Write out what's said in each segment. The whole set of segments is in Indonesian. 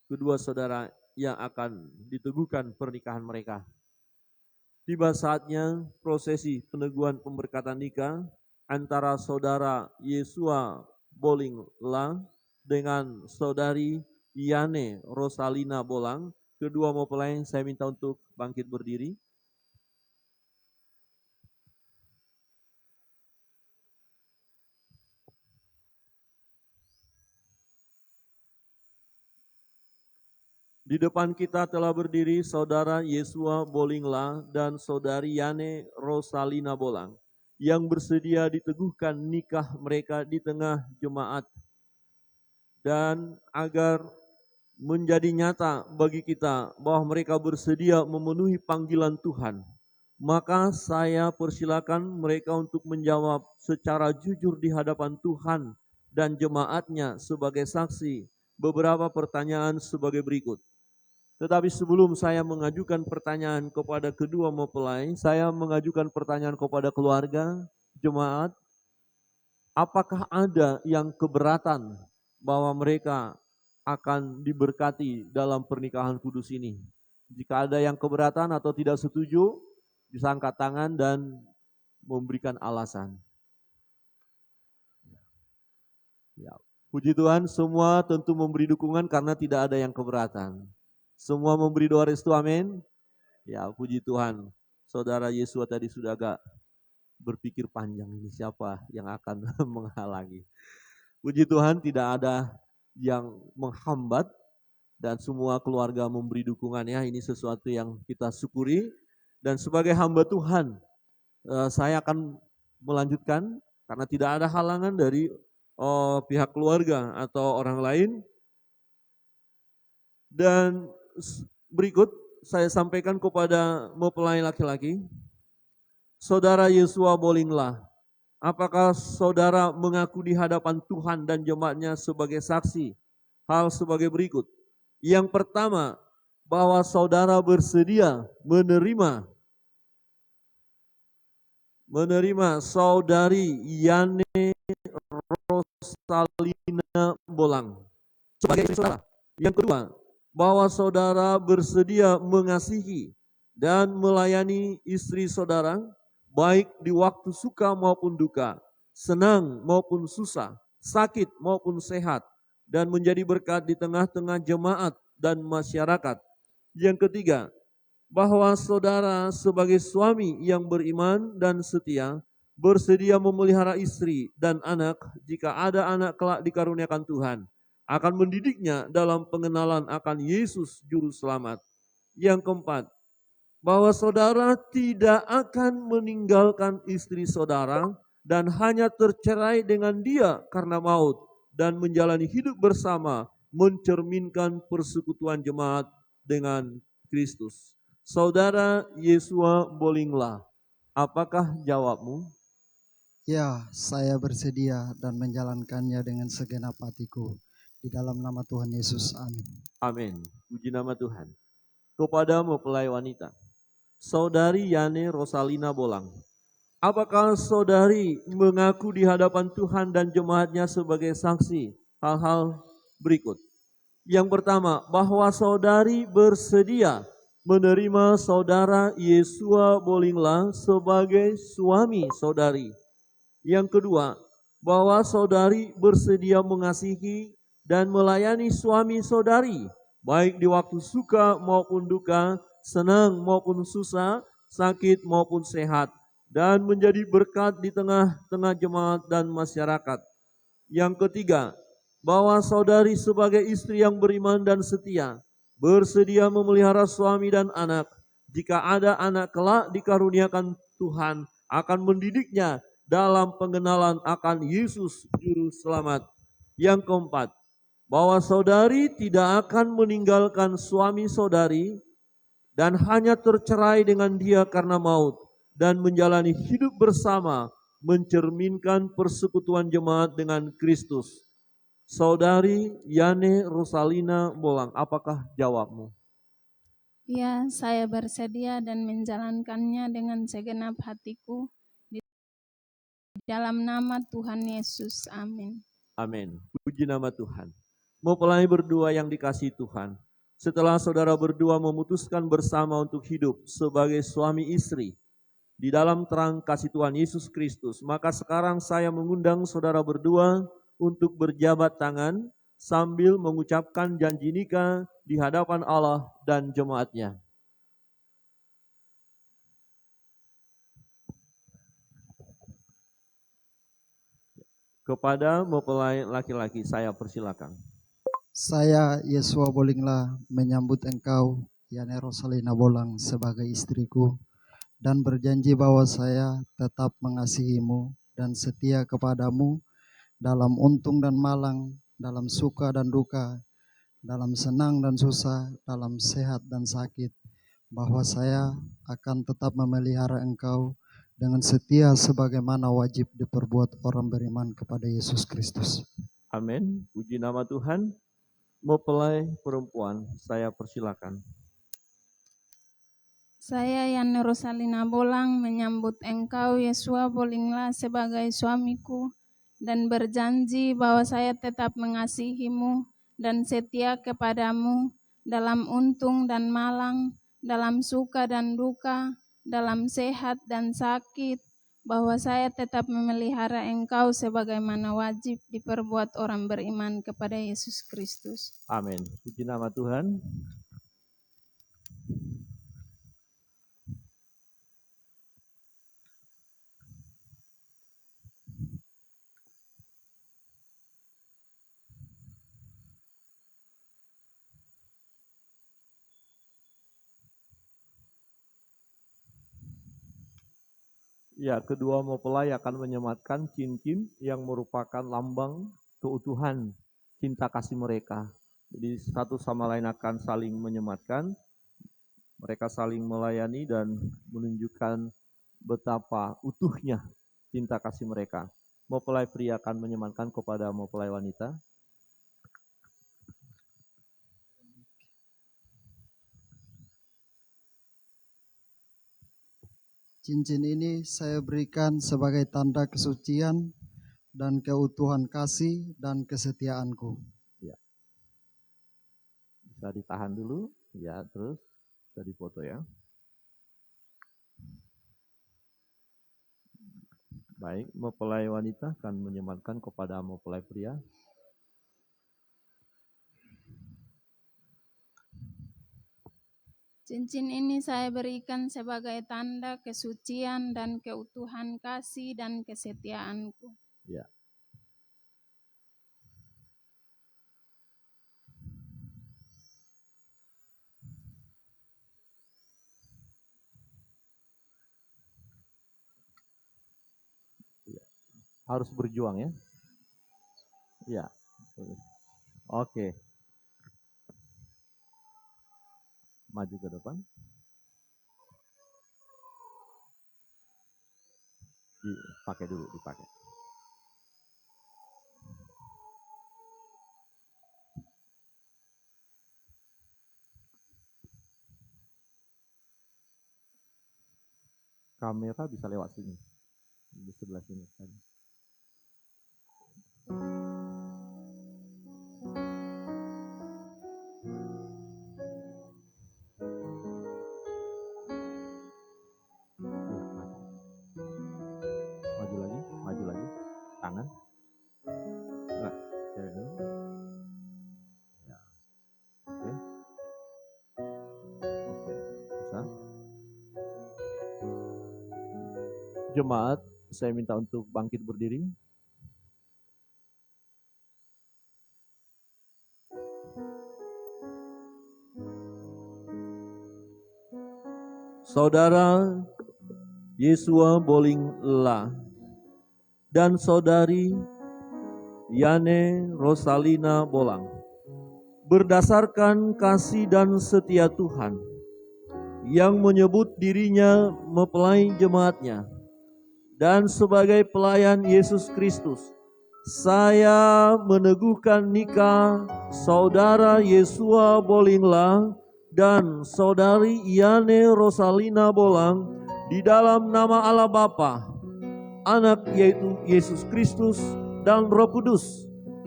kedua saudara yang akan diteguhkan pernikahan mereka. Tiba saatnya prosesi peneguhan pemberkatan nikah antara saudara Yesua Bolingla dengan saudari Yane Rosalina Bolang. Kedua mempelai saya minta untuk bangkit berdiri. Di depan kita telah berdiri saudara Yesua Bolingla dan saudari Yane Rosalina Bolang yang bersedia diteguhkan nikah mereka di tengah jemaat. Dan agar menjadi nyata bagi kita bahwa mereka bersedia memenuhi panggilan Tuhan, maka saya persilakan mereka untuk menjawab secara jujur di hadapan Tuhan dan jemaatnya sebagai saksi beberapa pertanyaan sebagai berikut. Tetapi sebelum saya mengajukan pertanyaan kepada kedua mempelai, saya mengajukan pertanyaan kepada keluarga, jemaat. Apakah ada yang keberatan bahwa mereka akan diberkati dalam pernikahan kudus ini? Jika ada yang keberatan atau tidak setuju, bisa angkat tangan dan memberikan alasan. Ya, puji Tuhan, semua tentu memberi dukungan karena tidak ada yang keberatan. Semua memberi doa restu, amin. Ya, puji Tuhan. Saudara Yesua tadi sudah agak berpikir panjang, ini siapa yang akan menghalangi. Puji Tuhan, tidak ada yang menghambat dan semua keluarga memberi dukungannya. Ini sesuatu yang kita syukuri. Dan sebagai hamba Tuhan, saya akan melanjutkan karena tidak ada halangan dari pihak keluarga atau orang lain. Dan berikut saya sampaikan kepada mempelai laki-laki, saudara Yesua Bolingla. Apakah saudara mengaku di hadapan Tuhan dan jemaatnya sebagai saksi? Hal sebagai berikut. Yang pertama, bahwa saudara bersedia menerima saudari Yane Rosalina Bolang sebagai istri saudara. Yang kedua, bahwa saudara bersedia mengasihi dan melayani istri saudara baik di waktu suka maupun duka, senang maupun susah, sakit maupun sehat, dan menjadi berkat di tengah-tengah jemaat dan masyarakat. Yang ketiga, bahwa saudara sebagai suami yang beriman dan setia, bersedia memelihara istri dan anak jika ada anak kelak dikaruniakan Tuhan, akan mendidiknya dalam pengenalan akan Yesus Juru Selamat. Yang keempat, bahwa saudara tidak akan meninggalkan istri saudara dan hanya tercerai dengan dia karena maut dan menjalani hidup bersama mencerminkan persekutuan jemaat dengan Kristus. Saudara Yesua Bolingla, apakah jawabmu? Ya, saya bersedia dan menjalankannya dengan segenap hatiku. Di dalam nama Tuhan Yesus, amin. Amin. Puji nama Tuhan. Kepada mempelai wanita, saudari Yane Rosalina Bolang, apakah saudari mengaku di hadapan Tuhan dan jemaatnya sebagai saksi hal-hal berikut? Yang pertama, bahwa saudari bersedia menerima saudara Yesua Bolingla sebagai suami saudari. Yang kedua, bahwa saudari bersedia mengasihi dan melayani suami saudari, baik di waktu suka maupun duka, senang maupun susah, sakit maupun sehat, dan menjadi berkat di tengah-tengah jemaat dan masyarakat. Yang ketiga, bahwa saudari sebagai istri yang beriman dan setia, bersedia memelihara suami dan anak, jika ada anak kelak dikaruniakan Tuhan, akan mendidiknya dalam pengenalan akan Yesus Juru Selamat. Yang keempat, bahwa saudari tidak akan meninggalkan suami saudari dan hanya tercerai dengan dia karena maut dan menjalani hidup bersama mencerminkan persekutuan jemaat dengan Kristus. Saudari Yane Rosalina Bolang, apakah jawabmu? Ya, saya bersedia dan menjalankannya dengan segenap hatiku. Di dalam nama Tuhan Yesus, amin. Amin. Puji nama Tuhan. mempelai berdua yang dikasihi Tuhan, setelah saudara berdua memutuskan bersama untuk hidup sebagai suami istri di dalam terang kasih Tuhan Yesus Kristus, maka sekarang saya mengundang saudara berdua untuk berjabat tangan sambil mengucapkan janji nikah di hadapan Allah dan jemaatnya. Kepada mempelai laki-laki saya persilakan. Saya, Yesua Bolinglah, menyambut engkau, Yani Rosalina Bolang, sebagai istriku, dan berjanji bahwa saya tetap mengasihimu dan setia kepadamu dalam untung dan malang, dalam suka dan duka, dalam senang dan susah, dalam sehat dan sakit, bahwa saya akan tetap memelihara engkau dengan setia sebagaimana wajib diperbuat orang beriman kepada Yesus Kristus. Amin. Puji nama Tuhan. Mempelai perempuan, saya persilakan. Saya Yani Rosalina Bolang menyambut engkau Yesua Bolinglah sebagai suamiku dan berjanji bahwa saya tetap mengasihimu dan setia kepadamu dalam untung dan malang, dalam suka dan duka, dalam sehat dan sakit, bahwa saya tetap memelihara engkau sebagaimana wajib diperbuat orang beriman kepada Yesus Kristus. Amin. Puji nama Tuhan. Ya, kedua mempelai akan menyematkan cincin yang merupakan lambang keutuhan cinta kasih mereka. Jadi satu sama lain akan saling menyematkan, mereka saling melayani dan menunjukkan betapa utuhnya cinta kasih mereka. Mempelai pria akan menyematkan kepada mempelai wanita. Cincin ini saya berikan sebagai tanda kesucian dan keutuhan kasih dan kesetiaanku. Ya. Bisa ditahan dulu, ya, terus bisa difoto ya. Baik, mempelai wanita akan menyematkan kepada mempelai pria. Cincin ini saya berikan sebagai tanda kesucian dan keutuhan kasih dan kesetiaanku. Ya. Harus berjuang ya. Ya. Oke. Maju ke depan. Dipakai dulu, dipakai. Kamera bisa lewat sini. Di sebelah sini. Maju lagi, tangan. Nah, cewek dulu. Ya. Oke. Oke, bisa. Jemaat, saya minta untuk bangkit berdiri. Saudara Yesua Bolinglah dan saudari Yani Rosalina Bolang, berdasarkan kasih dan setia Tuhan yang menyebut dirinya mempelai jemaatnya dan sebagai pelayan Yesus Kristus, saya meneguhkan nikah saudara Yesua Bolinglah dan saudari Yani Rosalina Bolang di dalam nama Allah Bapa, Anak yaitu Yesus Kristus dan Roh Kudus,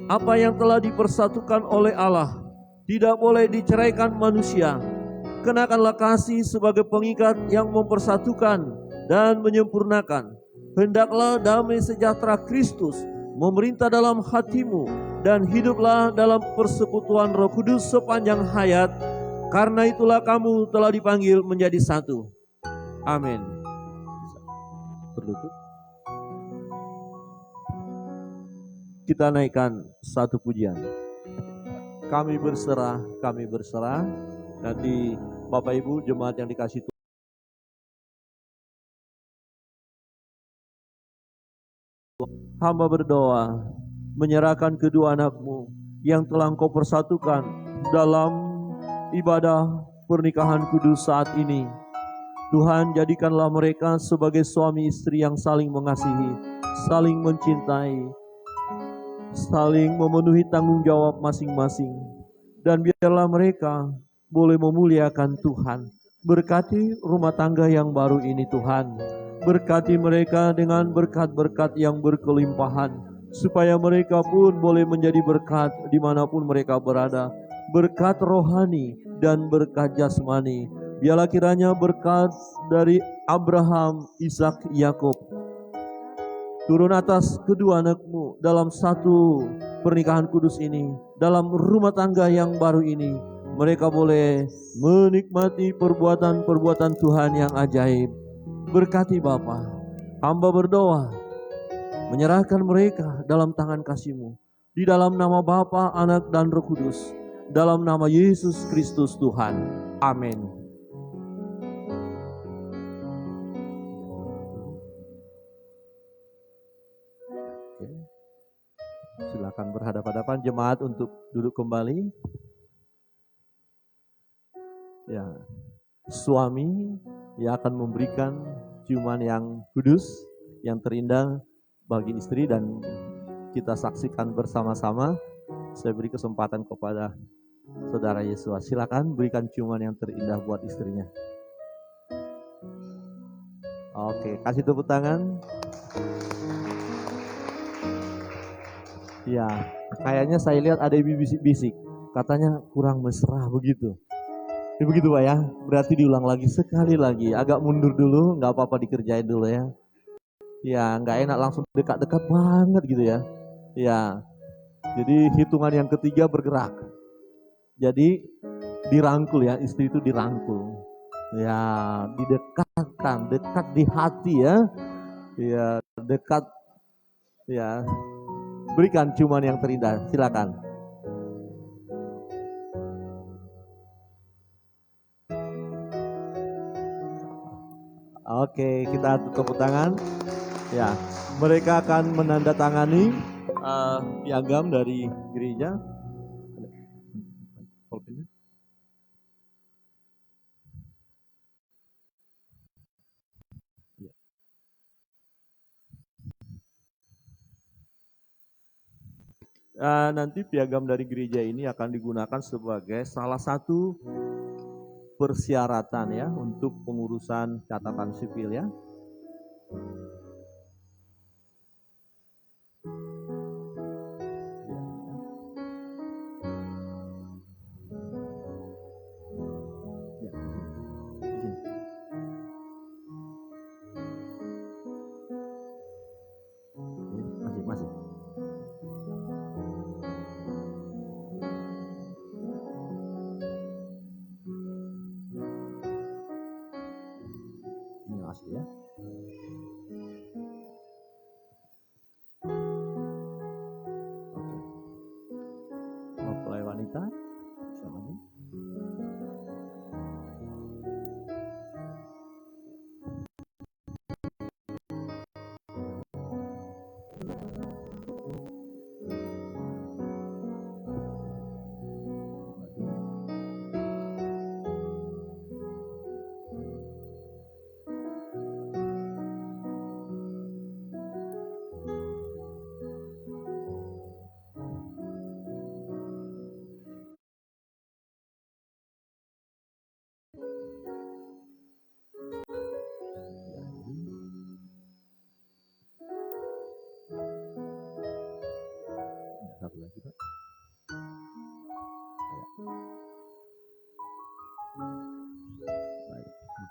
Apa yang telah dipersatukan oleh Allah tidak boleh diceraikan manusia. Kenakanlah kasih sebagai pengikat yang mempersatukan dan menyempurnakan. Hendaklah damai sejahtera Kristus memerintah dalam hatimu dan hiduplah dalam persekutuan Roh Kudus sepanjang hayat. Karena itulah kamu telah dipanggil menjadi satu. Amin. Berlutut. Kita naikkan satu pujian. Kami berserah, kami berserah. Nanti Bapak Ibu jemaat yang dikasih Tuhan, hamba berdoa menyerahkan kedua anakmu yang telah Engkau persatukan dalam ibadah pernikahan kudus saat ini. Tuhan, jadikanlah mereka sebagai suami istri yang saling mengasihi, saling mencintai, saling memenuhi tanggung jawab masing-masing. Dan biarlah mereka boleh memuliakan Tuhan. Berkati rumah tangga yang baru ini Tuhan. Berkati mereka dengan berkat-berkat yang berkelimpahan. Supaya mereka pun boleh menjadi berkat dimanapun mereka berada. Berkat rohani dan berkat jasmani. Biarlah kiranya berkat dari Abraham, Ishak, Yakub turun atas kedua anakmu dalam satu pernikahan kudus ini, dalam rumah tangga yang baru ini. Mereka boleh menikmati perbuatan-perbuatan Tuhan yang ajaib. Berkati Bapa, hamba berdoa, menyerahkan mereka dalam tangan kasih-Mu. Di dalam nama Bapa, Anak, dan Roh Kudus. Dalam nama Yesus Kristus Tuhan. Amin. Silakan berhadapan-hadapan jemaat untuk duduk kembali. Ya, suami yang akan memberikan ciuman yang kudus, yang terindah bagi istri, dan kita saksikan bersama-sama. Saya beri kesempatan kepada Saudara Yesua. Silakan berikan ciuman yang terindah buat istrinya. Oke, kasih tepuk tangan. Ya, kayaknya saya lihat ada ibu bisik-bisik, katanya kurang mesra begitu. Ya, begitu Pak ya, berarti diulang lagi sekali lagi, agak mundur dulu, nggak apa-apa dikerjain dulu ya. Ya, nggak enak langsung dekat-dekat banget gitu ya. Ya, jadi hitungan yang ketiga bergerak. Jadi dirangkul ya, istri itu dirangkul. Ya, didekatkan, dekat di hati ya. Ya, dekat ya. Berikan ciuman yang terindah, silakan. Oke, kita tepuk tangan. Ya, mereka akan menandatangani piagam dari gereja. Nanti piagam dari gereja ini akan digunakan sebagai salah satu persyaratan ya untuk pengurusan catatan sipil ya. Masih. Ini asli ya. Oke. Mempelai wanita, siapa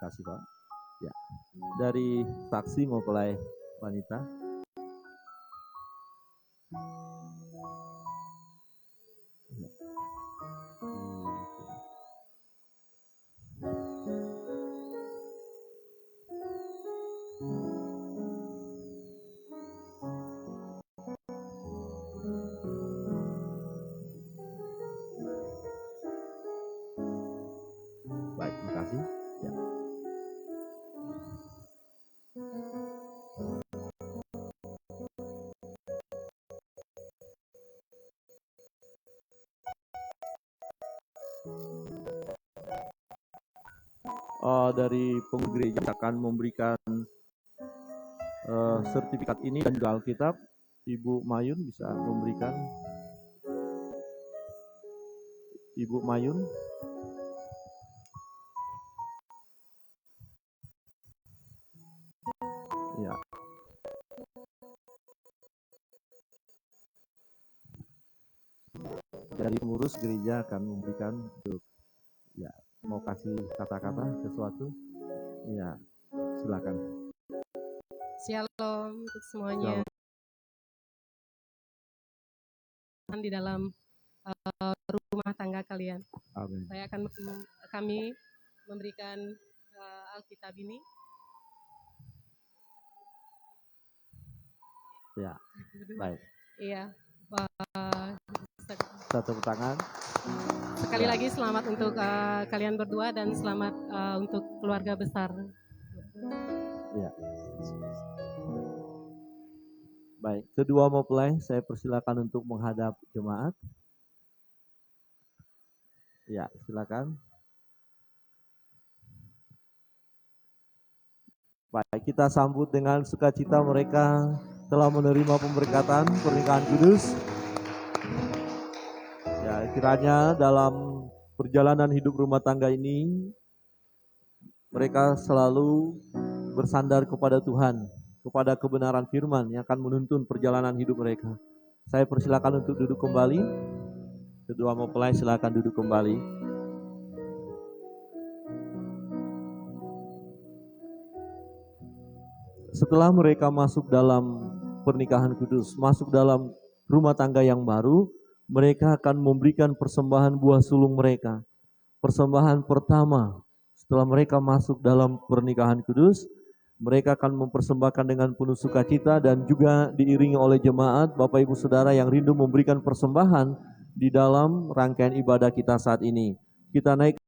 kasih Pak. Ya, dari saksi mempelai wanita. Ya. Baik, terima kasih. Ya. Dari pengurus gereja akan memberikan sertifikat ini dan juga Alkitab. Ibu Mayun bisa memberikan. Ibu Mayun. Ya. Dari pengurus gereja akan memberikan untuk, ya, mau kasih kata-kata sesuatu. Ya, silakan. Shalom untuk semuanya. Shalom. Di dalam rumah tangga kalian. Amin. Kami memberikan Alkitab ini. Ya, baik. Iya. Satu tangan. Sekali lagi selamat untuk kalian berdua dan selamat untuk keluarga besar. Ya. Baik, kedua mempelai saya persilakan untuk menghadap jemaat. Ya, silakan. Baik, kita sambut dengan sukacita mereka telah menerima pemberkatan pernikahan kudus. Ya, kiranya dalam perjalanan hidup rumah tangga ini mereka selalu bersandar kepada Tuhan, kepada kebenaran firman yang akan menuntun perjalanan hidup mereka. Saya persilakan untuk duduk kembali. Kedua mempelai silakan duduk kembali. Setelah mereka masuk dalam pernikahan kudus, masuk dalam rumah tangga yang baru, mereka akan memberikan persembahan buah sulung mereka. Persembahan pertama setelah mereka masuk dalam pernikahan kudus, mereka akan mempersembahkan dengan penuh sukacita dan juga diiringi oleh jemaat, Bapak Ibu Saudara yang rindu memberikan persembahan di dalam rangkaian ibadah kita saat ini. Kita naik